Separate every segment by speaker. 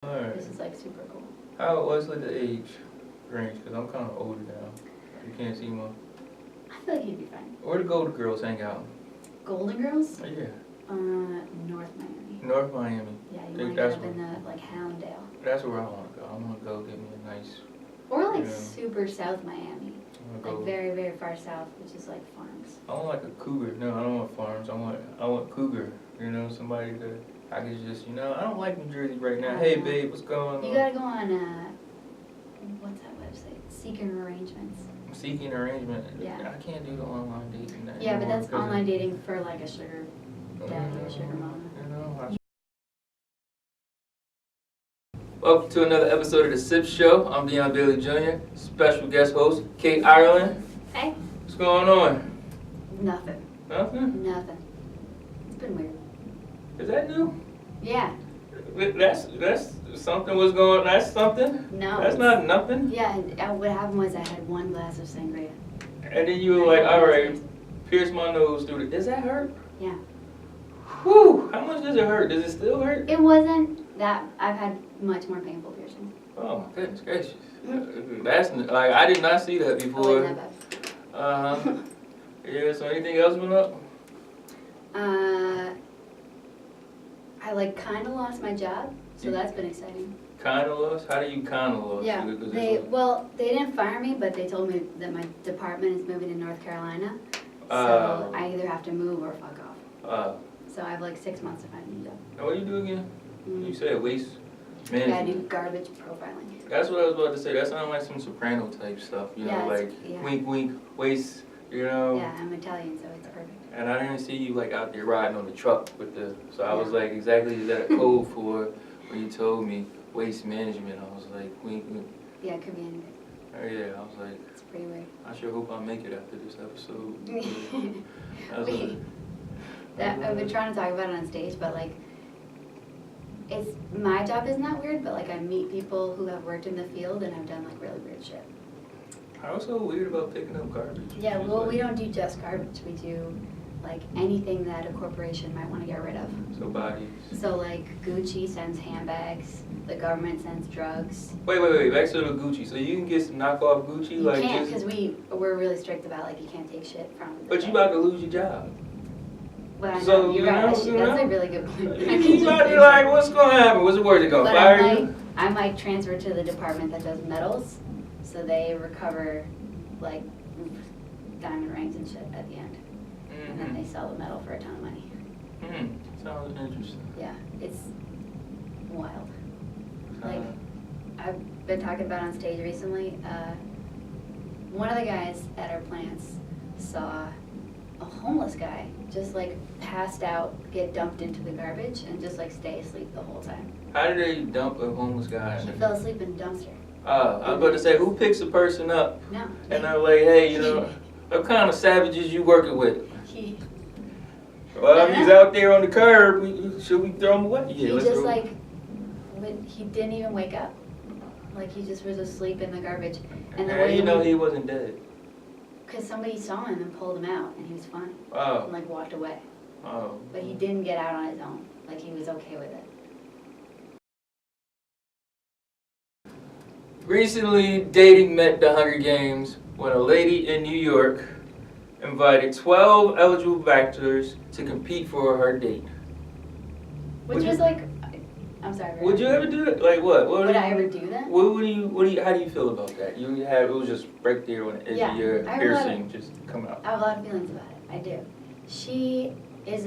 Speaker 1: Alright.
Speaker 2: This is like super cool.
Speaker 1: What's like the age range? Because I'm kind of older now. You can't see one.
Speaker 2: I feel like you'd be fine.
Speaker 1: Where the Golden Girls hang out?
Speaker 2: Golden Girls?
Speaker 1: Yeah.
Speaker 2: North Miami.
Speaker 1: North Miami.
Speaker 2: Yeah, you
Speaker 1: Think
Speaker 2: want to
Speaker 1: that's
Speaker 2: get up in the like Hallandale.
Speaker 1: That's where I want to go. I want to go get me a nice.
Speaker 2: Or like
Speaker 1: Yeah.
Speaker 2: super South Miami.
Speaker 1: I
Speaker 2: Like
Speaker 1: go.
Speaker 2: very, very far south, which is like farms.
Speaker 1: I want like a cougar. No, I don't want farms. I want cougar. You know, somebody that I can just, I don't like New Jersey right now. Hey, babe, what's going on?
Speaker 2: You gotta go on, what's that website? Seeking Arrangements.
Speaker 1: Seeking arrangement.
Speaker 2: Yeah.
Speaker 1: I can't do the online dating.
Speaker 2: Yeah, but
Speaker 1: anymore
Speaker 2: that's
Speaker 1: 'cause
Speaker 2: online dating for like a sugar daddy or sugar mama.
Speaker 1: Welcome to another episode of The Sip Show. I'm Deion Bailey Jr., special guest host, Kate Ireland.
Speaker 2: Hey.
Speaker 1: What's going on?
Speaker 2: Nothing.
Speaker 1: Nothing?
Speaker 2: Nothing. It's been weird.
Speaker 1: Is that new?
Speaker 2: Yeah.
Speaker 1: That's something was going, that's something?
Speaker 2: No.
Speaker 1: That's not nothing?
Speaker 2: Yeah, and what happened was I had one glass of sangria.
Speaker 1: And then you were like, alright, pierce my nose through it. Does that hurt?
Speaker 2: Yeah.
Speaker 1: Whew, how much does it hurt? Does it still hurt?
Speaker 2: It wasn't that. I've had much more painful piercings.
Speaker 1: Oh my goodness gracious. That's, like, I did not see that
Speaker 2: Oh,
Speaker 1: before.
Speaker 2: wasn't that bad?
Speaker 1: Yeah, so anything else been up?
Speaker 2: I like kind of lost my job, so that's been exciting.
Speaker 1: Kinda lost? How do you kinda lost?
Speaker 2: Yeah,
Speaker 1: Because
Speaker 2: they didn't fire me, but they told me that my department is moving to North Carolina, so
Speaker 1: Oh.
Speaker 2: I either have to move or fuck off.
Speaker 1: uh,
Speaker 2: So I have like 6 months to find a new job.
Speaker 1: now what do you do again?
Speaker 2: Mm.
Speaker 1: You said waste
Speaker 2: Yeah, I do
Speaker 1: management.
Speaker 2: garbage profiling.
Speaker 1: That's what I was about to say. That sounds like some Soprano type stuff, you know,
Speaker 2: Yeah,
Speaker 1: like
Speaker 2: it's- yeah.
Speaker 1: wink wink, waste, you know.
Speaker 2: Yeah, I'm Italian, so it's perfect.
Speaker 1: And I didn't see you like out there riding on the truck with the, so I was
Speaker 2: Yeah.
Speaker 1: like, exactly, is that a code for when you told me waste management? I was like, wink wink.
Speaker 2: Yeah, it could be anything.
Speaker 1: Oh yeah, I was like,
Speaker 2: It's pretty weird.
Speaker 1: I sure hope I make it after this episode. I was like,
Speaker 2: I've been trying to talk about it on stage, but like, it's my job isn't that weird, but like I meet people who have worked in the field and have done like really weird shit.
Speaker 1: I was so weird about picking up garbage.
Speaker 2: Yeah,
Speaker 1: It's
Speaker 2: well,
Speaker 1: like-
Speaker 2: we don't do just garbage. We do like anything that a corporation might want to get rid of.
Speaker 1: So bodies.
Speaker 2: So like Gucci sends handbags, the government sends drugs.
Speaker 1: Wait, back to the Gucci. So you can get some knockoff Gucci,
Speaker 2: You
Speaker 1: like
Speaker 2: can't
Speaker 1: just,
Speaker 2: because we're really strict about like you can't take shit from. the
Speaker 1: but you
Speaker 2: bank.
Speaker 1: about to lose your job.
Speaker 2: Well, I
Speaker 1: so,
Speaker 2: know, you're
Speaker 1: you
Speaker 2: right.
Speaker 1: know,
Speaker 2: That's
Speaker 1: you
Speaker 2: a
Speaker 1: know?
Speaker 2: really good point.
Speaker 1: You about to be like, what's gonna happen? What's the word? They gonna
Speaker 2: But
Speaker 1: fire
Speaker 2: I
Speaker 1: you?
Speaker 2: might transfer to the department that does metals, so they recover like diamond rings and shit at the end, and then they sell the metal for a ton of money.
Speaker 1: Sounds interesting.
Speaker 2: Yeah, it's wild. Like
Speaker 1: Uh,
Speaker 2: I've been talking about on stage recently. One of the guys at our plants saw a homeless guy just like passed out, get dumped into the garbage, and just like stay asleep the whole time.
Speaker 1: how did they dump a homeless guy?
Speaker 2: He fell asleep in a dumpster.
Speaker 1: I was about to say, who picks a person up?
Speaker 2: No.
Speaker 1: And they're like, hey, what kind of savages you working with?
Speaker 2: He
Speaker 1: Well, he's out there on the curb. Should we throw him away?
Speaker 2: he
Speaker 1: let's
Speaker 2: just
Speaker 1: throw
Speaker 2: like he didn't even wake up. Like he just was asleep in the garbage. And the
Speaker 1: How
Speaker 2: way
Speaker 1: you know he wasn't dead?
Speaker 2: because somebody saw him and pulled him out, and he was fine, and
Speaker 1: Oh,
Speaker 2: like walked away.
Speaker 1: oh.
Speaker 2: But he didn't get out on his own. Like he was okay with it.
Speaker 1: Recently, dating met the Hunger Games when a lady in New York invited 12 eligible actors to compete for her date.
Speaker 2: Which
Speaker 1: Would
Speaker 2: was
Speaker 1: you-
Speaker 2: like, I'm sorry.
Speaker 1: Would you ever do that? Like what?
Speaker 2: Would I ever do that?
Speaker 1: How do you feel about that? It was just right there on the edge
Speaker 2: Yeah,
Speaker 1: of your
Speaker 2: I have a lot of-
Speaker 1: piercing just come out.
Speaker 2: I have a lot of feelings about it. I do. She is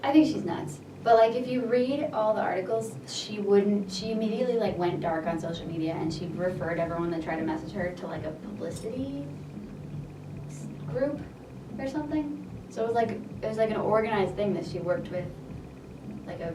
Speaker 2: I think she's nuts. But like if you read all the articles, she immediately like went dark on social media, and she referred everyone that tried to message her to like a publicity group or something. So it was like an organized thing that she worked with, like a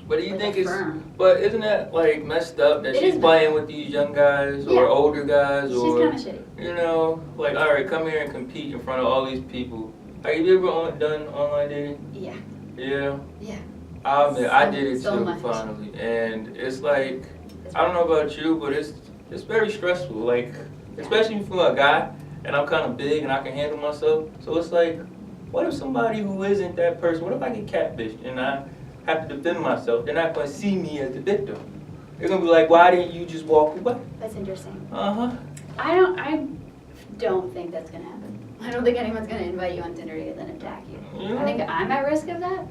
Speaker 1: But do you
Speaker 2: like
Speaker 1: think
Speaker 2: a
Speaker 1: it's?
Speaker 2: firm.
Speaker 1: But isn't that like messed up that
Speaker 2: It
Speaker 1: she's
Speaker 2: is
Speaker 1: playing with these young guys
Speaker 2: Yeah.
Speaker 1: or older guys
Speaker 2: She's
Speaker 1: or
Speaker 2: kind of shitty.
Speaker 1: you know, like all right, come here and compete in front of all these people. Have you ever done online dating?
Speaker 2: Yeah.
Speaker 1: Yeah.
Speaker 2: Yeah.
Speaker 1: I admit, I
Speaker 2: So-
Speaker 1: did it
Speaker 2: so
Speaker 1: too
Speaker 2: much.
Speaker 1: finally, and it's like
Speaker 2: It's
Speaker 1: I don't know about you, but it's very stressful. Like especially for a guy, and I'm kind of big and I can handle myself. So it's like, what if somebody who isn't that person? What if I get catfished and have to defend myself. They're not going to see me as the victim. They're going to be like, why didn't you just walk away?
Speaker 2: That's interesting.
Speaker 1: Uh-huh.
Speaker 2: I don't think that's gonna happen. I don't think anyone's gonna invite you on Tinder to then attack you.
Speaker 1: Yeah.
Speaker 2: I think I'm at risk of that.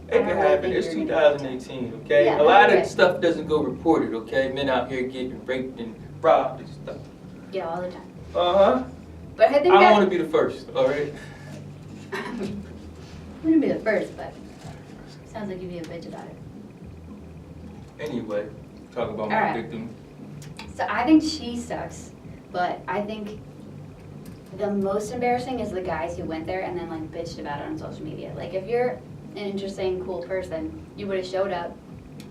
Speaker 1: It can happen. It's 2018, okay?
Speaker 2: Yeah,
Speaker 1: a lot
Speaker 2: okay.
Speaker 1: of stuff doesn't go reported, okay? Men out here getting raped and robbed and stuff.
Speaker 2: Yeah, all the time.
Speaker 1: Uh-huh.
Speaker 2: But I think
Speaker 1: I don't want to be the first, all right?
Speaker 2: I'm gonna be the first, but sounds like you'd be a bitch about it.
Speaker 1: Anyway, talk about my
Speaker 2: All right.
Speaker 1: victim.
Speaker 2: So I think she sucks, but I think the most embarrassing is the guys who went there and then like bitched about it on social media. Like if you're an interesting, cool person, you would have showed up,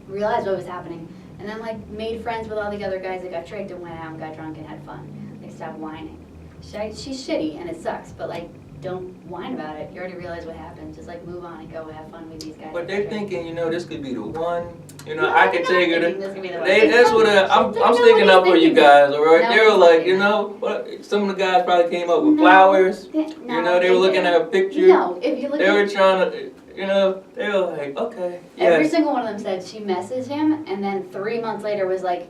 Speaker 2: realized what was happening, and then like made friends with all the other guys that got tricked and went out and got drunk and had fun. Like stop whining. She's shitty and it sucks, but like don't whine about it. You already realized what happened. Just like move on and go have fun with these guys.
Speaker 1: But they're thinking, you know, this could be the one. You know,
Speaker 2: No,
Speaker 1: I can
Speaker 2: I'm
Speaker 1: take
Speaker 2: not
Speaker 1: it.
Speaker 2: thinking this could be the one.
Speaker 1: That's what I'm sticking up for you guys, all right?
Speaker 2: No
Speaker 1: They were
Speaker 2: one's
Speaker 1: like,
Speaker 2: thinking
Speaker 1: you
Speaker 2: that.
Speaker 1: know, what? Some of the guys probably came up with
Speaker 2: No,
Speaker 1: flowers.
Speaker 2: No,
Speaker 1: You know, they were looking at a picture.
Speaker 2: No, if you look
Speaker 1: They
Speaker 2: at
Speaker 1: were trying to, you know, they were like, okay,
Speaker 2: every
Speaker 1: yes.
Speaker 2: single one of them said she messaged him, and then 3 months later was like,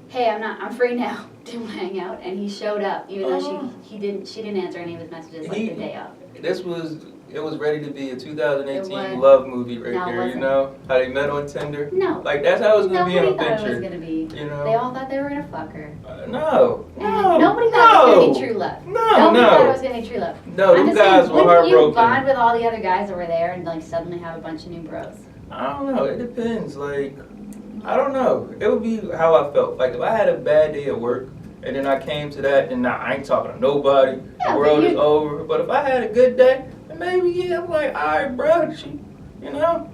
Speaker 2: "Hey, I'm free now. Do you want to hang out?" And he showed up, even though she didn't answer any of his messages like the day of.
Speaker 1: It was ready to be a 2018
Speaker 2: It was.
Speaker 1: love movie right
Speaker 2: No, it
Speaker 1: there, you
Speaker 2: wasn't.
Speaker 1: know? How they met on Tinder.
Speaker 2: No,
Speaker 1: Like, that's how it was going to be in a
Speaker 2: nobody thought it was
Speaker 1: picture.
Speaker 2: gonna be.
Speaker 1: You know?
Speaker 2: They all thought they were gonna fuck her.
Speaker 1: No.
Speaker 2: And nobody thought it was gonna be true love. Nobody thought it was gonna be true love.
Speaker 1: No,
Speaker 2: I'm
Speaker 1: them
Speaker 2: just
Speaker 1: guys
Speaker 2: saying,
Speaker 1: were
Speaker 2: wouldn't you
Speaker 1: heartbroken.
Speaker 2: bond with all the other guys that were there and like suddenly have a bunch of new bros?
Speaker 1: I don't know. It depends. Like, I don't know. It would be how I felt. Like, if I had a bad day at work and then I came to that, then nah, I ain't talking to nobody.
Speaker 2: Yeah,
Speaker 1: The world
Speaker 2: but
Speaker 1: is over. But if I had a good day, then maybe, yeah, I'm like, all right, bro. You know?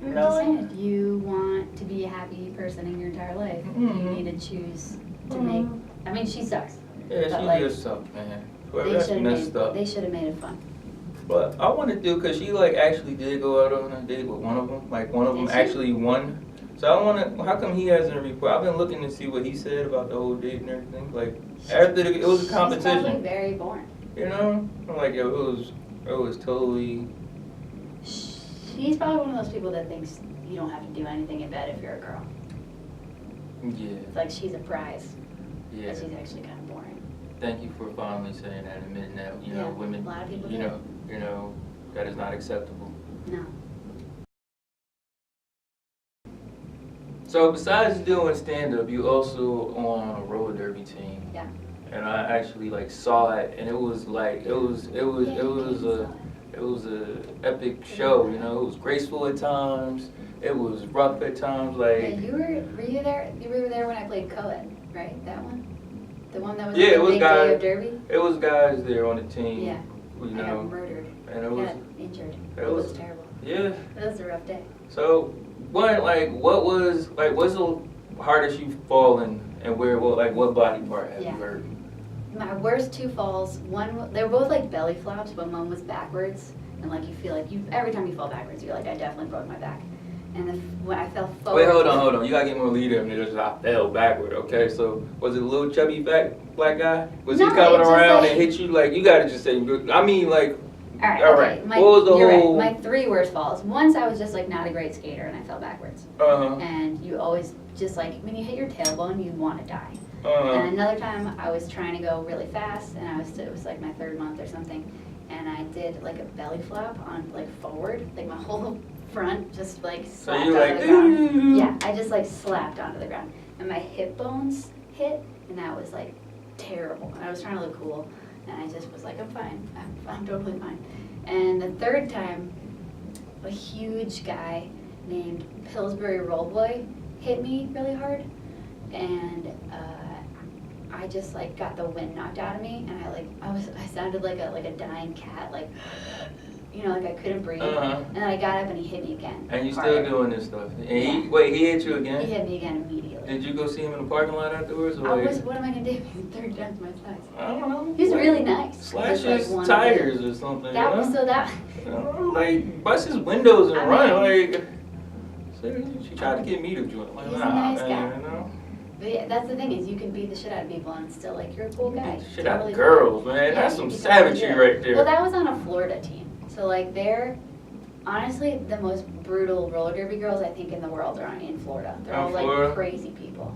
Speaker 2: I'm just saying, if you want to be a happy person in your entire life,
Speaker 1: Mhm.
Speaker 2: you need to choose to make. I mean, she sucks.
Speaker 1: Yeah,
Speaker 2: But,
Speaker 1: she
Speaker 2: like,
Speaker 1: is something, man. Well,
Speaker 2: They
Speaker 1: that's
Speaker 2: should
Speaker 1: messed
Speaker 2: have
Speaker 1: up.
Speaker 2: made it fun.
Speaker 1: But I want to do, because she, like, actually did go out on a date with one of them. Like, one of them
Speaker 2: Did she?
Speaker 1: actually won. So I want to, how come he hasn't reported? I've been looking to see what he said about the whole date and everything. Like, after it was a
Speaker 2: She's probably
Speaker 1: competition.
Speaker 2: very boring.
Speaker 1: You know? I'm like, yo, it was totally,
Speaker 2: She's probably one of those people that thinks you don't have to do anything in bed if you're a girl.
Speaker 1: yeah,
Speaker 2: It's like she's a prize,
Speaker 1: yeah.
Speaker 2: but she's actually kind of boring.
Speaker 1: Thank you for finally saying that, admitting that, you know,
Speaker 2: Yeah,
Speaker 1: women,
Speaker 2: a lot of people
Speaker 1: you
Speaker 2: do.
Speaker 1: know, that is not acceptable.
Speaker 2: No.
Speaker 1: So besides doing stand-up, you also on a roller derby team.
Speaker 2: Yeah.
Speaker 1: And I actually like saw it, and it was like it was a epic show. You know, it was graceful at times. It was rough at times.
Speaker 2: Yeah,
Speaker 1: Like
Speaker 2: were you there? You were there when I played co-ed, right? That one? The one that was
Speaker 1: Yeah,
Speaker 2: the
Speaker 1: it was
Speaker 2: big
Speaker 1: guys-
Speaker 2: day of Derby?
Speaker 1: it was guys there on the team.
Speaker 2: Yeah.
Speaker 1: You
Speaker 2: I got
Speaker 1: know,
Speaker 2: murdered.
Speaker 1: and
Speaker 2: I
Speaker 1: it was
Speaker 2: got injured.
Speaker 1: it
Speaker 2: It was
Speaker 1: was-
Speaker 2: terrible.
Speaker 1: yeah.
Speaker 2: It was a rough day.
Speaker 1: So what was what's the hardest you've fallen, and what body part have
Speaker 2: Yeah.
Speaker 1: you hurt?
Speaker 2: My worst two falls, they were both like belly flops, but one was backwards. And like you feel like every time you fall backwards, you're like, I definitely broke my back. And when I fell forward.
Speaker 1: Wait, hold on. You gotta get more leader than just I fell backward. Okay, so was it a little chubby fat black guy? Was
Speaker 2: No,
Speaker 1: he coming
Speaker 2: it just,
Speaker 1: around
Speaker 2: like-
Speaker 1: and hit you? Like you gotta just say. I mean, like
Speaker 2: Alright,
Speaker 1: All
Speaker 2: okay.
Speaker 1: right. What was the
Speaker 2: you're
Speaker 1: whole-
Speaker 2: right. My three worst falls. Once I was just like not a great skater and I fell backwards. And you always just like, when you hit your tailbone, you want to die. And another time I was trying to go really fast and it was like my third month or something. And I did like a belly flop on like forward, like my whole front just like
Speaker 1: So
Speaker 2: slapped
Speaker 1: you
Speaker 2: onto
Speaker 1: like
Speaker 2: the ground.
Speaker 1: "Ooh."
Speaker 2: Yeah, I just like slapped onto the ground. And my hip bones hit and that was like terrible. And I was trying to look cool and I just was like, I'm fine. I'm totally fine. And the third time, a huge guy named Pillsbury Rollboy hit me really hard. And I just like got the wind knocked out of me, and I sounded like a dying cat, like like I couldn't breathe. And then I got up and he hit me again.
Speaker 1: And you still
Speaker 2: harder.
Speaker 1: doing this stuff? And
Speaker 2: Yeah.
Speaker 1: he hit you again?
Speaker 2: He hit me again immediately.
Speaker 1: Did you go see him in the parking lot afterwards? Or
Speaker 2: What am I gonna do? He's 3 times my size.
Speaker 1: I don't know.
Speaker 2: He was really nice.
Speaker 1: Slash
Speaker 2: He was,
Speaker 1: his
Speaker 2: like, one
Speaker 1: tires
Speaker 2: of
Speaker 1: or something.
Speaker 2: the- That was so that.
Speaker 1: You know, like bust his windows and
Speaker 2: I
Speaker 1: run.
Speaker 2: mean-
Speaker 1: Like she tried to get me to join. Like,
Speaker 2: He's a
Speaker 1: nah,
Speaker 2: nice
Speaker 1: man,
Speaker 2: guy.
Speaker 1: you know.
Speaker 2: But yeah, that's the thing is you can beat the shit out of people and still like you're a cool guy.
Speaker 1: Beat the shit out of
Speaker 2: Totally
Speaker 1: girls,
Speaker 2: fine.
Speaker 1: man.
Speaker 2: Yeah,
Speaker 1: That's
Speaker 2: you
Speaker 1: some
Speaker 2: can
Speaker 1: savagery
Speaker 2: totally do it.
Speaker 1: right there.
Speaker 2: Well, that was on a Florida team, so like they're Honestly, the most brutal roller derby girls I think in the world are in Florida. They're all
Speaker 1: Florida?
Speaker 2: like crazy people.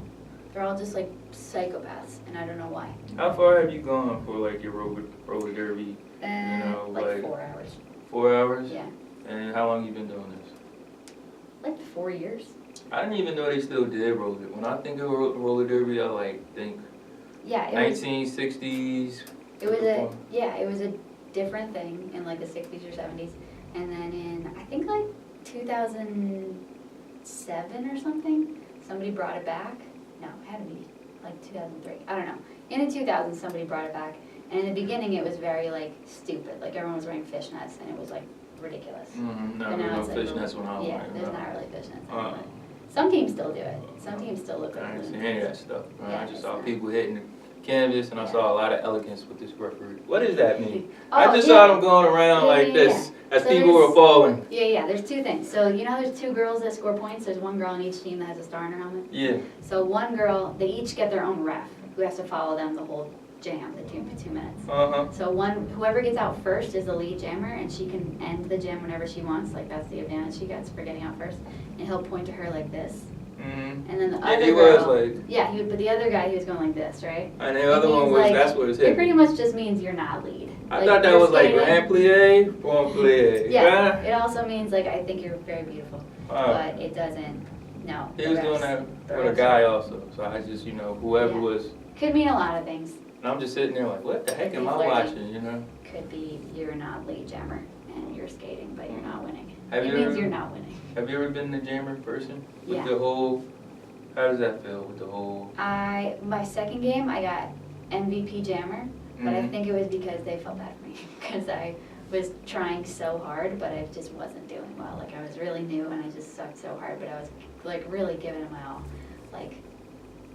Speaker 2: They're all just like psychopaths, and I don't know why.
Speaker 1: How far have you gone for like your roller derby?
Speaker 2: Like 4 hours.
Speaker 1: 4 hours?
Speaker 2: Yeah.
Speaker 1: And how long you been doing this?
Speaker 2: Like 4 years.
Speaker 1: I didn't even know they still did roller. When I think of roller derby, I like think
Speaker 2: Yeah, it
Speaker 1: 1960s.
Speaker 2: it was a different thing in like the 60s or 70s, and then in I think like 2007 or something, somebody brought it back. No, it had to be like 2003. I don't know. In the 2000s, somebody brought it back, and in the beginning, it was very like stupid. Like everyone was wearing fishnets, and it was like ridiculous.
Speaker 1: But now it's fishnets when I was
Speaker 2: yeah, there's not really fishnets.
Speaker 1: Uh-uh.
Speaker 2: Some teams still do it. Some teams still look
Speaker 1: I
Speaker 2: like
Speaker 1: didn't see
Speaker 2: balloons.
Speaker 1: any of that stuff.
Speaker 2: Yeah,
Speaker 1: I just
Speaker 2: it's
Speaker 1: saw
Speaker 2: not.
Speaker 1: people hitting the canvas, and I saw a lot of elegance with this referee. What does that mean?
Speaker 2: Oh,
Speaker 1: I just
Speaker 2: yeah.
Speaker 1: saw them going around like this as
Speaker 2: So
Speaker 1: people were falling.
Speaker 2: Yeah, there's two things. So you know there's two girls that score points? There's one girl on each team that has a star in her helmet?
Speaker 1: Yeah.
Speaker 2: So one girl, they each get their own ref who has to follow them the whole jam, the 2 minutes.
Speaker 1: Uh-huh.
Speaker 2: So whoever gets out first is the lead jammer, and she can end the jam whenever she wants. Like that's the advantage she gets for getting out first. And he'll point to her like this.
Speaker 1: Mm-hmm.
Speaker 2: And then the
Speaker 1: Yeah,
Speaker 2: other
Speaker 1: he
Speaker 2: girl,
Speaker 1: was like.
Speaker 2: yeah, but the other guy, he was going like this, right?
Speaker 1: And the other one
Speaker 2: means,
Speaker 1: was,
Speaker 2: like,
Speaker 1: that's what it's
Speaker 2: It
Speaker 1: hit.
Speaker 2: pretty much just means you're not lead.
Speaker 1: I
Speaker 2: Like,
Speaker 1: thought that
Speaker 2: you're
Speaker 1: was like
Speaker 2: skating-
Speaker 1: grand plie, bon plie.
Speaker 2: Yeah, it also means like I think you're very beautiful,
Speaker 1: Wow.
Speaker 2: but it doesn't. No.
Speaker 1: He
Speaker 2: the
Speaker 1: was
Speaker 2: refs-
Speaker 1: doing that
Speaker 2: the
Speaker 1: with a
Speaker 2: refs-
Speaker 1: guy also. So I just, whoever
Speaker 2: Yeah.
Speaker 1: was,
Speaker 2: Could mean a lot of things.
Speaker 1: and I'm just sitting there like, what the heck am I
Speaker 2: Flirting.
Speaker 1: watching,
Speaker 2: Could be you're not lead jammer and you're skating, but you're not winning.
Speaker 1: Have
Speaker 2: it
Speaker 1: you
Speaker 2: means
Speaker 1: ever-
Speaker 2: you're not winning.
Speaker 1: Have you ever been the jammer person? With
Speaker 2: Yeah.
Speaker 1: the whole, how does that feel with the whole?
Speaker 2: My second game I got MVP jammer, but I
Speaker 1: Mhm.
Speaker 2: think it was because they felt bad for me because I was trying so hard, but I just wasn't doing well. Like I was really new and I just sucked so hard, but I was like really giving it my all. Like,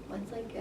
Speaker 2: what's like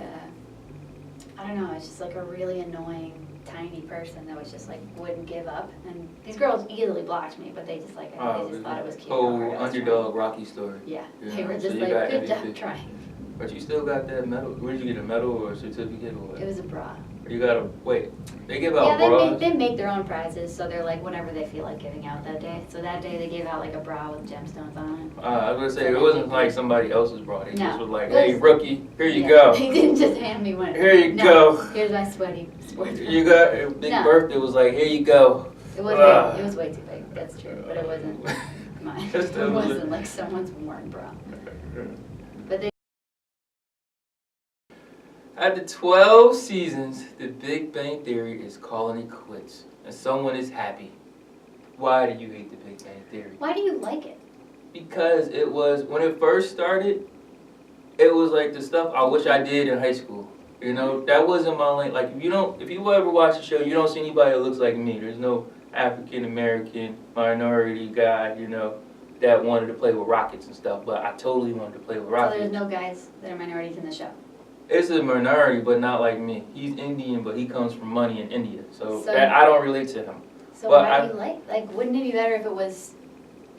Speaker 2: I don't know, it's just like a really annoying tiny person that was just like wouldn't give up. And these girls easily blocked me, but they just like they just thought it was cute. how
Speaker 1: Whole
Speaker 2: hard I was
Speaker 1: underdog Rocky story.
Speaker 2: trying. Yeah,
Speaker 1: Yeah,
Speaker 2: they were
Speaker 1: so
Speaker 2: just
Speaker 1: you
Speaker 2: like,
Speaker 1: got
Speaker 2: good job
Speaker 1: MVP.
Speaker 2: trying.
Speaker 1: But you still got that medal. Where did you get a medal or a certificate or what?
Speaker 2: It was a bra.
Speaker 1: You got a, wait, they give
Speaker 2: Yeah,
Speaker 1: out bras?
Speaker 2: they make their own prizes, so they're like whatever they feel like giving out that day. So that day they gave out like a bra with gemstones on it.
Speaker 1: I was gonna say,
Speaker 2: So
Speaker 1: it wasn't
Speaker 2: they-
Speaker 1: like somebody else's bra. They
Speaker 2: No.
Speaker 1: just was like,
Speaker 2: It was-
Speaker 1: hey, rookie, here you
Speaker 2: Yeah,
Speaker 1: go.
Speaker 2: They didn't just hand me one.
Speaker 1: Here you
Speaker 2: No,
Speaker 1: go.
Speaker 2: Here's my sweaty sports bra.
Speaker 1: You got a big
Speaker 2: No.
Speaker 1: birthday was like, here you go.
Speaker 2: It was way too big. That's true, but it wasn't mine.
Speaker 1: That's
Speaker 2: It
Speaker 1: still-
Speaker 2: wasn't like someone's worn bra. But they
Speaker 1: After 12 seasons, The Big Bang Theory is calling it quits, and someone is happy. Why do you hate The Big Bang Theory?
Speaker 2: Why do you like it?
Speaker 1: Because it was, when it first started, it was like the stuff I wish I did in high school. That wasn't my lane. Like, if you ever watch the show, you don't see anybody that looks like me. There's no African American minority guy, that wanted to play with rockets and stuff. But I totally wanted to play with
Speaker 2: So
Speaker 1: rockets.
Speaker 2: there's no guys that are minorities in the show.
Speaker 1: It's a minority, but not like me. He's Indian, but he comes from money in India. So
Speaker 2: So-
Speaker 1: that, I don't relate to him.
Speaker 2: So
Speaker 1: Well,
Speaker 2: why do you like, wouldn't it be better if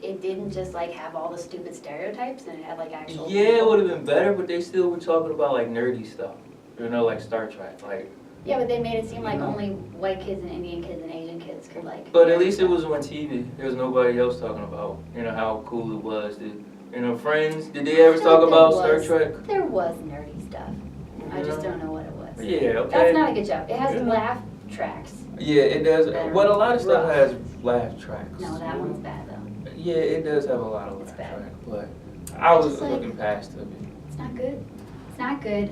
Speaker 2: it didn't just like have all the stupid stereotypes and it had like actual
Speaker 1: Yeah, it
Speaker 2: people?
Speaker 1: would have been better, but they still were talking about like nerdy stuff. Like Star Trek. Like,
Speaker 2: Yeah, but they made it seem like only white kids and Indian kids and Asian kids could like.
Speaker 1: but at least it was on TV. There was nobody else talking about, how cool it was. Friends, did they ever
Speaker 2: I feel
Speaker 1: talk
Speaker 2: like
Speaker 1: about
Speaker 2: there
Speaker 1: Star
Speaker 2: was-
Speaker 1: Trek?
Speaker 2: There was nerdy stuff. I just don't know what it was.
Speaker 1: Yeah, okay.
Speaker 2: That's not a good joke. It has
Speaker 1: Yeah.
Speaker 2: laugh tracks.
Speaker 1: Yeah, it does.
Speaker 2: Better.
Speaker 1: But a lot of stuff
Speaker 2: Rough.
Speaker 1: has laugh tracks.
Speaker 2: No, that one's bad though.
Speaker 1: Yeah, it does have a lot of
Speaker 2: It's
Speaker 1: laugh
Speaker 2: bad.
Speaker 1: tracks, but I was
Speaker 2: Just like-
Speaker 1: looking past it.
Speaker 2: It's not good. It's not good.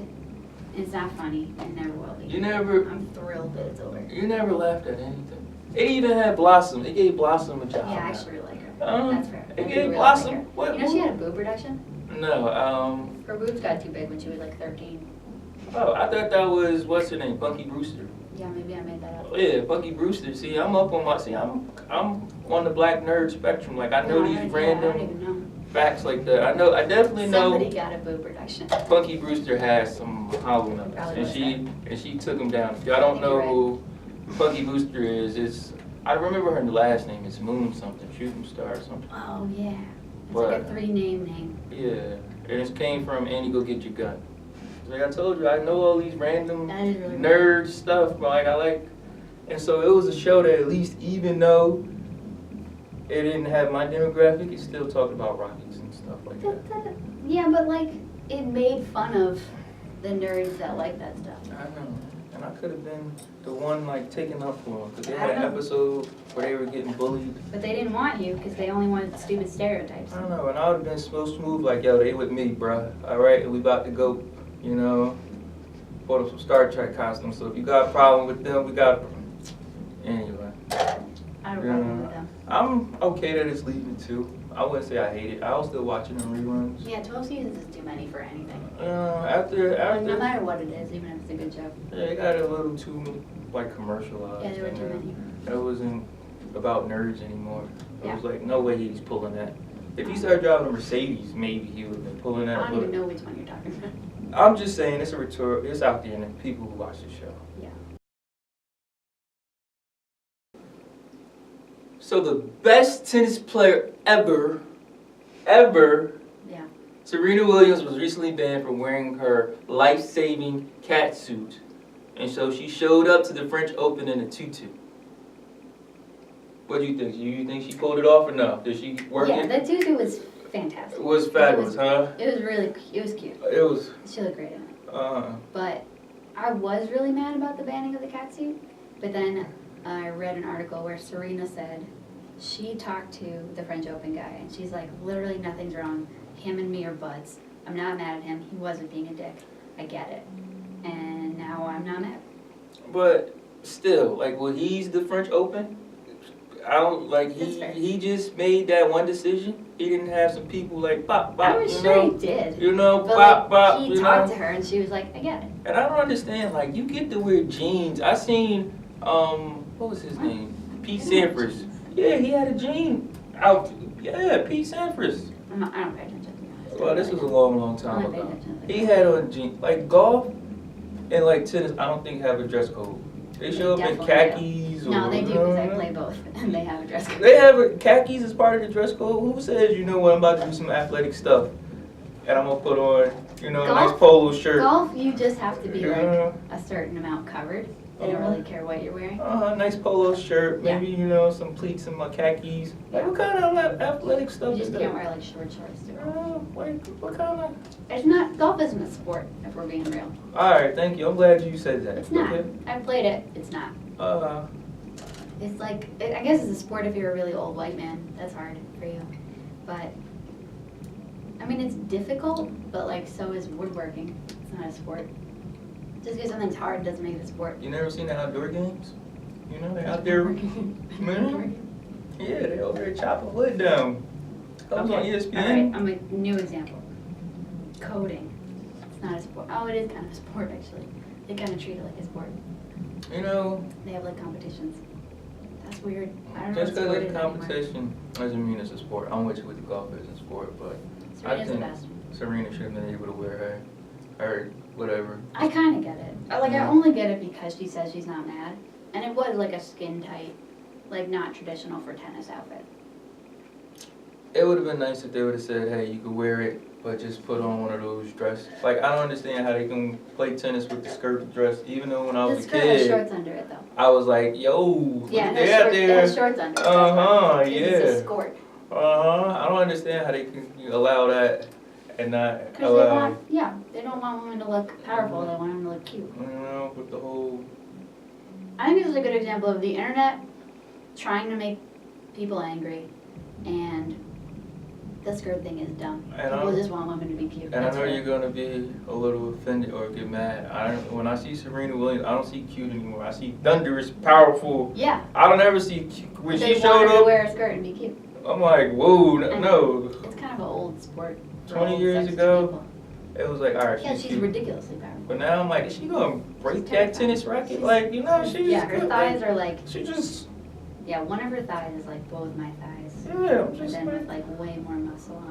Speaker 2: It's not funny. It never will be.
Speaker 1: You never
Speaker 2: I'm thrilled that it's over.
Speaker 1: laughed at anything. It even had Blossom. It gave Blossom a job.
Speaker 2: Yeah, I actually really like her.
Speaker 1: Um,
Speaker 2: That's fair.
Speaker 1: it
Speaker 2: I do
Speaker 1: gave
Speaker 2: really
Speaker 1: Blossom-
Speaker 2: like her.
Speaker 1: what-
Speaker 2: You know she had a boob reduction?
Speaker 1: No,
Speaker 2: Her boobs got too big when she was like 13.
Speaker 1: oh, I thought that was, what's her name, Punky Brewster.
Speaker 2: Yeah, maybe I made that up.
Speaker 1: Oh, yeah, Punky Brewster. See, I'm on the black nerd spectrum. Like, I know
Speaker 2: No,
Speaker 1: these
Speaker 2: I don't
Speaker 1: random
Speaker 2: even know.
Speaker 1: facts like that. I definitely
Speaker 2: Somebody
Speaker 1: know
Speaker 2: got a boob reduction.
Speaker 1: Punky Brewster has some hollow members,
Speaker 2: Probably
Speaker 1: and
Speaker 2: was
Speaker 1: she took them down. If y'all don't know who Punky Brewster is, I remember her last name. It's Moon something, Shooting Star or something.
Speaker 2: Oh, yeah. It's
Speaker 1: What?
Speaker 2: like a 3-name name.
Speaker 1: Yeah, and it came from Annie Go Get Your Gun. Like I told you, I know all these random
Speaker 2: That is really
Speaker 1: nerd stuff, but and so it was a show that at least, even though it didn't have my demographic, it still talked about rockets and stuff like that.
Speaker 2: Yeah, but like it made fun of the nerds that like that stuff.
Speaker 1: I know. And I could have been the one like taking up for them. Because they
Speaker 2: I
Speaker 1: had an
Speaker 2: don't know.
Speaker 1: episode where they were getting bullied.
Speaker 2: But they didn't want you because they only wanted stupid stereotypes.
Speaker 1: I don't know. And I would have been so smooth like, yo, they with me, bruh. All right, we about to go, you know, put some Star Trek costumes. So if you got a problem with them, we got. Anyway.
Speaker 2: I have a problem with them.
Speaker 1: I'm okay that it's leaving too. I wouldn't say I hate it. I'll still watch it in reruns.
Speaker 2: Yeah, 12 seasons is too many for anything.
Speaker 1: After
Speaker 2: Like, no matter what it is, even if it's a good show.
Speaker 1: yeah, it got a little too like commercialized.
Speaker 2: Yeah, there were too many.
Speaker 1: It wasn't about nerds anymore. It
Speaker 2: Yeah.
Speaker 1: was like no way he's pulling that. If he started driving a Mercedes, maybe he would have been pulling that.
Speaker 2: I don't
Speaker 1: but
Speaker 2: even know which one you're talking about.
Speaker 1: I'm just saying it's a rhetorical. It's out there in the people who watch the show.
Speaker 2: Yeah.
Speaker 1: So the best tennis player ever,
Speaker 2: Yeah.
Speaker 1: Serena Williams was recently banned from wearing her life-saving cat suit. And so she showed up to the French Open in a tutu. What do you think? Do you think she pulled it off or no? Did she work
Speaker 2: Yeah,
Speaker 1: it?
Speaker 2: the tutu was fantastic.
Speaker 1: It was fabulous, huh?
Speaker 2: It was really, it was cute.
Speaker 1: It was,
Speaker 2: She looked great in it.
Speaker 1: uh,
Speaker 2: But I was really mad about the banning of the cat suit. But then I read an article where Serena said she talked to the French Open guy and she's like, literally nothing's wrong. Him and me are buds. I'm not mad at him. He wasn't being a dick. I get it. And now I'm not mad.
Speaker 1: but still, like, when he's the French Open, I don't, like,
Speaker 2: That's fair.
Speaker 1: he just made that one decision. He didn't have some people like, pop, pop,
Speaker 2: I was
Speaker 1: you
Speaker 2: sure
Speaker 1: know?
Speaker 2: he did.
Speaker 1: You know,
Speaker 2: But
Speaker 1: pop, pop,
Speaker 2: he
Speaker 1: you
Speaker 2: talked
Speaker 1: know?
Speaker 2: to her and she was like, I get it.
Speaker 1: And I don't understand, like, you get to wear jeans. I seen, what was his
Speaker 2: What?
Speaker 1: name? Pete Sampras. Yeah, he had a jean out. Yeah, Pete Sampras.
Speaker 2: I don't pay attention to be honest.
Speaker 1: Well, this was a long, long time
Speaker 2: I'm not paying
Speaker 1: ago.
Speaker 2: attention.
Speaker 1: He had on jeans. Like, golf and, like, tennis, I don't think have a dress code. They show up in
Speaker 2: definitely
Speaker 1: khakis or...
Speaker 2: No, they do because I play both and they have a dress code.
Speaker 1: They have khakis as part of the dress code. Who says, you know what, I'm about to do some athletic stuff and I'm gonna put on, you know, a
Speaker 2: Golf?
Speaker 1: nice polo shirt.
Speaker 2: Golf, you just have to be like
Speaker 1: Yeah.
Speaker 2: a certain amount covered. They don't really care what you're wearing.
Speaker 1: Nice polo shirt,
Speaker 2: Yeah.
Speaker 1: maybe, you know, some pleats and my khakis. Like,
Speaker 2: Yeah.
Speaker 1: what kind of athletic stuff
Speaker 2: You
Speaker 1: is
Speaker 2: just
Speaker 1: that?
Speaker 2: can't wear like short shorts to golf.
Speaker 1: Like, what kind of...
Speaker 2: It's not, golf isn't a sport, if we're being real.
Speaker 1: Alright, thank you. I'm glad you said that.
Speaker 2: It's not.
Speaker 1: Okay.
Speaker 2: I've played it, it's not.
Speaker 1: Uh,
Speaker 2: It's like, I guess it's a sport if you're a really old white man. That's hard for you. But, I mean, it's difficult, but like, so is woodworking. It's not a sport. Just because something's hard doesn't make it a sport.
Speaker 1: you never seen the outdoor games? You know, they out there, man. Yeah, they over there chopping wood down. Comes on ESPN.
Speaker 2: Alright, I'm a new example. Coding. It's not a sport. Oh, it is kind of a sport, actually. They kind of treat it like a sport.
Speaker 1: You know,
Speaker 2: They have like competitions. That's weird. I don't know
Speaker 1: just
Speaker 2: what
Speaker 1: because
Speaker 2: sport
Speaker 1: it's
Speaker 2: it is anymore.
Speaker 1: competition doesn't mean it's a sport. I'm with you with the golf as a sport, but
Speaker 2: Serena's the
Speaker 1: think
Speaker 2: best.
Speaker 1: Serena should have been able to wear her whatever.
Speaker 2: I kind of get it. I only get it because she says she's not mad. And it was like a skin tight, like not traditional for tennis outfit.
Speaker 1: It would have been nice if they would have said, hey, you could wear it, but just put on one of those dresses. Like, I don't understand how they can play tennis with the skirt dress, even though when I
Speaker 2: The
Speaker 1: was a
Speaker 2: skirt has
Speaker 1: kid,
Speaker 2: shorts under it though.
Speaker 1: I was like, yo,
Speaker 2: Yeah, it
Speaker 1: they
Speaker 2: has,
Speaker 1: out
Speaker 2: shorts, it
Speaker 1: there.
Speaker 2: has shorts under it. that's
Speaker 1: Uh-huh,
Speaker 2: why. It's a
Speaker 1: yeah.
Speaker 2: skirt.
Speaker 1: I don't understand how they can allow that and not
Speaker 2: Because they
Speaker 1: allow,
Speaker 2: want, yeah, they don't want women to look powerful, they want them to look cute.
Speaker 1: you know, with the whole,
Speaker 2: I think this is a good example of the internet trying to make people angry, and the skirt thing is dumb.
Speaker 1: And
Speaker 2: People
Speaker 1: I'm-
Speaker 2: just want women to be cute.
Speaker 1: and I
Speaker 2: That's
Speaker 1: know
Speaker 2: it.
Speaker 1: you're gonna be a little offended or get mad. When I see Serena Williams, I don't see cute anymore. I see thunderous, powerful.
Speaker 2: Yeah,
Speaker 1: I don't ever see when
Speaker 2: they
Speaker 1: she
Speaker 2: want
Speaker 1: showed
Speaker 2: her to
Speaker 1: up.
Speaker 2: wear a skirt and be cute.
Speaker 1: I'm like, whoa, no.
Speaker 2: It's kind of an old sport. for
Speaker 1: 20
Speaker 2: old
Speaker 1: years
Speaker 2: sexist
Speaker 1: ago,
Speaker 2: people.
Speaker 1: It was like, all right,
Speaker 2: Yeah,
Speaker 1: she's
Speaker 2: she's
Speaker 1: cute.
Speaker 2: ridiculously powerful.
Speaker 1: But now I'm like, is she gonna break
Speaker 2: She's
Speaker 1: that
Speaker 2: terrifying.
Speaker 1: tennis racket? Like, you know, she's
Speaker 2: Yeah, her
Speaker 1: good,
Speaker 2: thighs
Speaker 1: like,
Speaker 2: are like,
Speaker 1: She just,
Speaker 2: yeah, one of her thighs is like both my thighs.
Speaker 1: yeah, I'm
Speaker 2: But
Speaker 1: just
Speaker 2: then with
Speaker 1: like,
Speaker 2: like way more muscle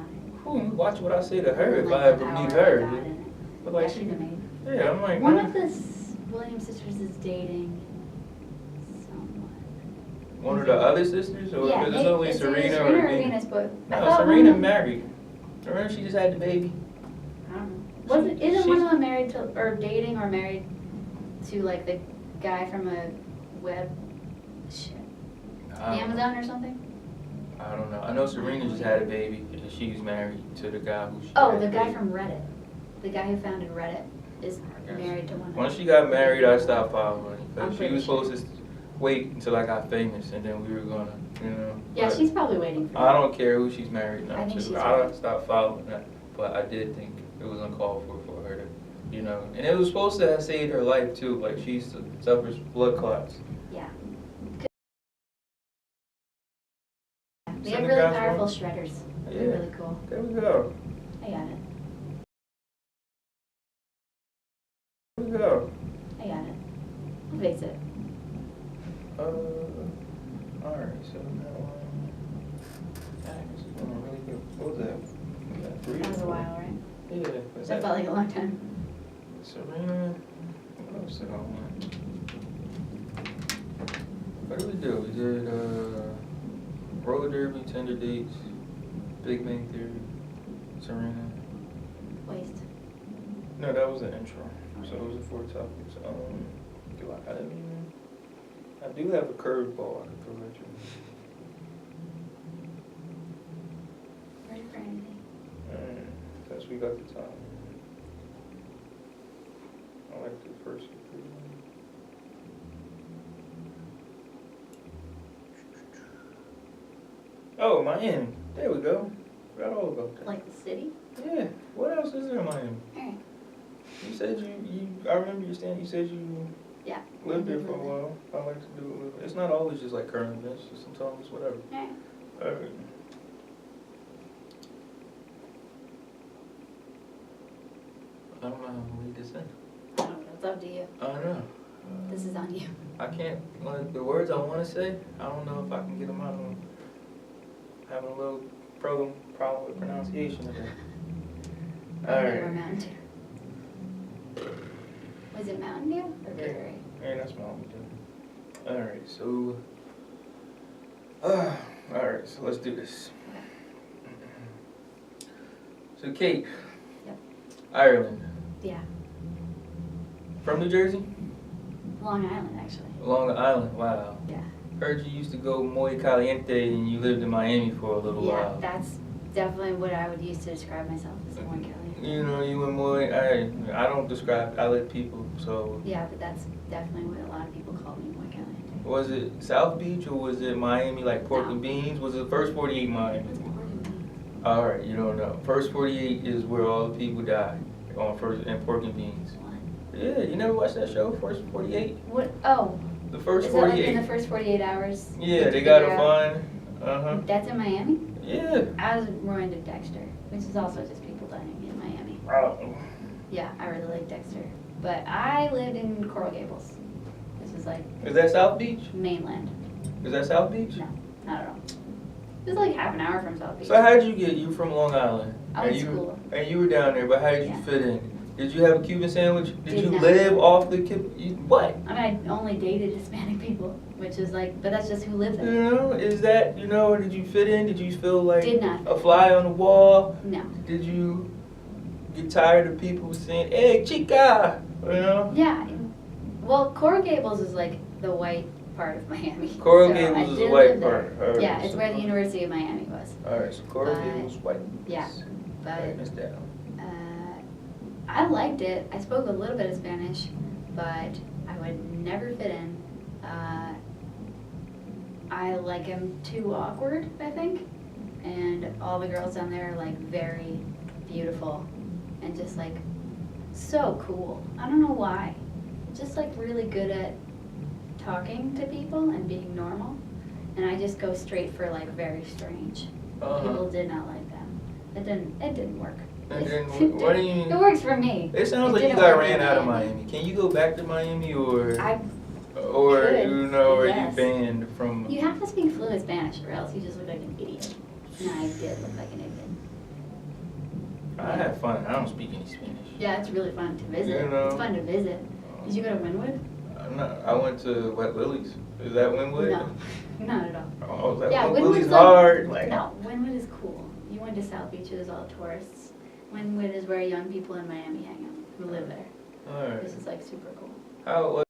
Speaker 2: on
Speaker 1: watch what I say to her
Speaker 2: it.
Speaker 1: if
Speaker 2: Like,
Speaker 1: I
Speaker 2: the
Speaker 1: ever
Speaker 2: power
Speaker 1: meet
Speaker 2: of
Speaker 1: her.
Speaker 2: God in it.
Speaker 1: But like,
Speaker 2: Yeah, she's amazing.
Speaker 1: yeah, I'm like,
Speaker 2: One
Speaker 1: man,
Speaker 2: of the Williams sisters is dating someone.
Speaker 1: one of the other sisters, or
Speaker 2: Yeah,
Speaker 1: is it only
Speaker 2: it's either
Speaker 1: Serena
Speaker 2: Serena
Speaker 1: or
Speaker 2: or
Speaker 1: Venus?
Speaker 2: Venus, but I
Speaker 1: No,
Speaker 2: thought
Speaker 1: Serena
Speaker 2: one of-
Speaker 1: married. Remember she just had the baby.
Speaker 2: I don't know. Isn't one of them married to, or dating or married to like the guy from a web, shit,
Speaker 1: I don't know.
Speaker 2: Amazon or something?
Speaker 1: I don't know. I know Serena just had a baby, and she's married to the guy who she
Speaker 2: Oh,
Speaker 1: had
Speaker 2: the
Speaker 1: a
Speaker 2: guy
Speaker 1: baby.
Speaker 2: from Reddit. The guy who founded Reddit is
Speaker 1: I guess.
Speaker 2: married to one.
Speaker 1: Once she got married, I stopped following her.
Speaker 2: I'm
Speaker 1: Because she
Speaker 2: pretty
Speaker 1: was
Speaker 2: sure.
Speaker 1: supposed to wait until I got famous, and then we were gonna, you know.
Speaker 2: Yeah,
Speaker 1: but
Speaker 2: she's probably waiting for
Speaker 1: I
Speaker 2: me.
Speaker 1: don't care who she's married now
Speaker 2: I think
Speaker 1: to.
Speaker 2: she's
Speaker 1: I
Speaker 2: right.
Speaker 1: stopped following that. But I did think it was uncalled for her to, you know. And it was supposed to have saved her life, too. Like, she suffers blood clots.
Speaker 2: Yeah. They
Speaker 1: Send
Speaker 2: have
Speaker 1: the
Speaker 2: really
Speaker 1: guys
Speaker 2: powerful
Speaker 1: home.
Speaker 2: shredders.
Speaker 1: Yeah.
Speaker 2: They're really cool.
Speaker 1: There we go.
Speaker 2: I got it.
Speaker 1: There we go.
Speaker 2: I got it. I'll fix it.
Speaker 1: Alright, so now, this is going really good. What was that? We got 3
Speaker 2: That was a
Speaker 1: or 4?
Speaker 2: while, right?
Speaker 1: Yeah.
Speaker 2: That felt like a long time.
Speaker 1: Serena, what else did I want? What did we do? We did, roller derby, Tender dates, Big Bang Theory, Serena.
Speaker 2: Waste.
Speaker 1: No, that was the intro. So it was the 4 topics. I do have a curveball I can throw at you.
Speaker 2: Ready for anything?
Speaker 1: Because we got the time. I like the first 3. Oh, Miami. There we go. Forgot all about that.
Speaker 2: Like the city?
Speaker 1: Yeah. What else is there in Miami?
Speaker 2: Alright.
Speaker 1: You said I remember you saying, you said you
Speaker 2: Yeah.
Speaker 1: lived there for a while. I like to do it a little bit. It's not always just like current events, just sometimes it's whatever.
Speaker 2: Alright.
Speaker 1: Alright. I don't know how to lead this in.
Speaker 2: I don't know. It's up to you.
Speaker 1: I don't know.
Speaker 2: This is on you.
Speaker 1: I can't, like, the words I want to say, I don't know if I can get them out. I'm having a little problem with pronunciation today. Alright.
Speaker 2: Or Mountain Dew. Was it Mountain Dew or Gatorade?
Speaker 1: Yeah, that's Mountain Dew. Alright, so, alright, so let's do this. So Kate.
Speaker 2: Yep.
Speaker 1: Ireland.
Speaker 2: Yeah.
Speaker 1: From New Jersey?
Speaker 2: Long Island, actually.
Speaker 1: Long Island, wow.
Speaker 2: Yeah.
Speaker 1: Heard you used to go muy caliente and you lived in Miami for a little
Speaker 2: Yeah,
Speaker 1: while.
Speaker 2: that's definitely what I would use to describe myself as more Kelly.
Speaker 1: You know, you went muy, I don't describe, I let people, so.
Speaker 2: Yeah, but that's definitely what a lot of people call me, more Caliente.
Speaker 1: Was it South Beach or was it Miami, like pork
Speaker 2: No.
Speaker 1: and beans? Was it first 48 Miami?
Speaker 2: It's pork and beans.
Speaker 1: Alright, you don't know. First 48 is where all the people die on first, and pork and beans.
Speaker 2: What?
Speaker 1: Yeah, you never watched that show, First 48?
Speaker 2: What? Oh.
Speaker 1: The first
Speaker 2: Is that like
Speaker 1: 48.
Speaker 2: in the first 48 hours?
Speaker 1: Yeah,
Speaker 2: Did
Speaker 1: they
Speaker 2: you
Speaker 1: gotta
Speaker 2: figure out-
Speaker 1: find,
Speaker 2: That's in Miami?
Speaker 1: yeah.
Speaker 2: I was more into Dexter, which is also just people dying in Miami.
Speaker 1: Oh.
Speaker 2: Yeah, I really like Dexter. But I lived in Coral Gables. This was like
Speaker 1: Is that South Beach?
Speaker 2: mainland.
Speaker 1: Is that South Beach?
Speaker 2: No, not at all. It was like half an hour from South Beach.
Speaker 1: So how'd you get, you from Long Island?
Speaker 2: I went
Speaker 1: and
Speaker 2: to
Speaker 1: you,
Speaker 2: school.
Speaker 1: And you were down there, but how did you
Speaker 2: Yeah.
Speaker 1: fit in? Did you have a Cuban sandwich? Did
Speaker 2: Did
Speaker 1: you
Speaker 2: not.
Speaker 1: live off the what?
Speaker 2: I mean, I only dated Hispanic people, which is like, but that's just who lived
Speaker 1: You
Speaker 2: there.
Speaker 1: know, is that, you know, did you fit in? Did you feel like
Speaker 2: Did not.
Speaker 1: a fly on the wall?
Speaker 2: No.
Speaker 1: Did you get tired of people saying, hey, chica? You know?
Speaker 2: Yeah. Well, Coral Gables is like the white part of Miami.
Speaker 1: Coral
Speaker 2: So I
Speaker 1: Gables is the
Speaker 2: did
Speaker 1: white
Speaker 2: live there.
Speaker 1: part. Alright,
Speaker 2: Yeah, it's
Speaker 1: so-
Speaker 2: where the University of Miami was.
Speaker 1: Alright, so Coral
Speaker 2: But-
Speaker 1: Gables, white.
Speaker 2: Yeah, but
Speaker 1: Write this down.
Speaker 2: I liked it. I spoke a little bit of Spanish, but I would never fit in. I like am too awkward, I think. And all the girls down there are like very beautiful and just like so cool. I don't know why. Just like really good at talking to people and being normal. And I just go straight for like very strange. People did not like them. It didn't work.
Speaker 1: And then, what do you mean?
Speaker 2: It works for me.
Speaker 1: It sounds
Speaker 2: It
Speaker 1: like you
Speaker 2: didn't
Speaker 1: got
Speaker 2: work in
Speaker 1: ran out of
Speaker 2: Miami.
Speaker 1: Miami. Can you go back to Miami or
Speaker 2: I
Speaker 1: you know, are you
Speaker 2: yes.
Speaker 1: banned from?
Speaker 2: You have to speak fluent Spanish or else you just look like an idiot. And I did look like an idiot.
Speaker 1: I had fun. I don't speak any Spanish.
Speaker 2: Yeah, it's really fun to visit.
Speaker 1: You know.
Speaker 2: It's fun to visit. Did you go to Wynwood?
Speaker 1: I went to Wet Lily's. Is that Wynwood?
Speaker 2: No, not at all.
Speaker 1: Oh, is that
Speaker 2: Yeah,
Speaker 1: Wet
Speaker 2: Wynwood's
Speaker 1: Lily's
Speaker 2: like,
Speaker 1: hard? Like,
Speaker 2: no, Wynwood is cool. You went to South Beach, it was all tourists. Wynwood is where young people in Miami hang out who live there.
Speaker 1: Alright.
Speaker 2: This is like super cool.
Speaker 1: How was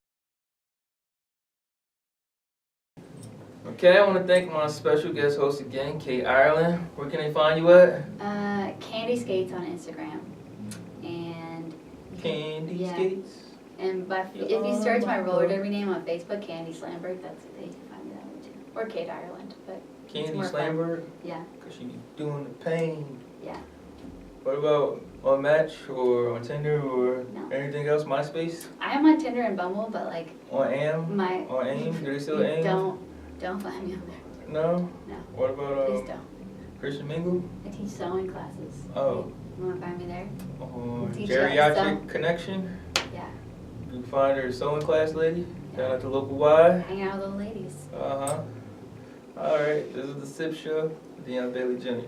Speaker 1: Okay, I want to thank my special guest host again, Kate Ireland. Where can they find you at?
Speaker 2: Candy Skates on Instagram. And
Speaker 1: Candy
Speaker 2: yeah.
Speaker 1: Skates.
Speaker 2: And if you search my roller derby name on Facebook, Candy Slamberg, that's they can find me that way too. Or Kate Ireland, but
Speaker 1: Candy
Speaker 2: more fun.
Speaker 1: Slamberg?
Speaker 2: Yeah.
Speaker 1: Because she be doing the pain.
Speaker 2: Yeah.
Speaker 1: What about on Match or on Tinder or
Speaker 2: No.
Speaker 1: anything else? MySpace?
Speaker 2: I am on Tinder and Bumble, but like
Speaker 1: On AIM?
Speaker 2: my
Speaker 1: On AIM? Do they still
Speaker 2: you
Speaker 1: AIM?
Speaker 2: don't find me on there.
Speaker 1: No?
Speaker 2: No.
Speaker 1: What about
Speaker 2: Please don't.
Speaker 1: Christian Mingle?
Speaker 2: I teach sewing classes.
Speaker 1: Oh.
Speaker 2: You wanna find me there?
Speaker 1: Or
Speaker 2: Teach you how to
Speaker 1: Geriatric
Speaker 2: sew.
Speaker 1: Connection?
Speaker 2: Yeah.
Speaker 1: You can find her sewing class lady down at the local Y.
Speaker 2: Hang out with old ladies.
Speaker 1: Uh-huh. Alright, this is the Sip Show, Deion Bailey Jr.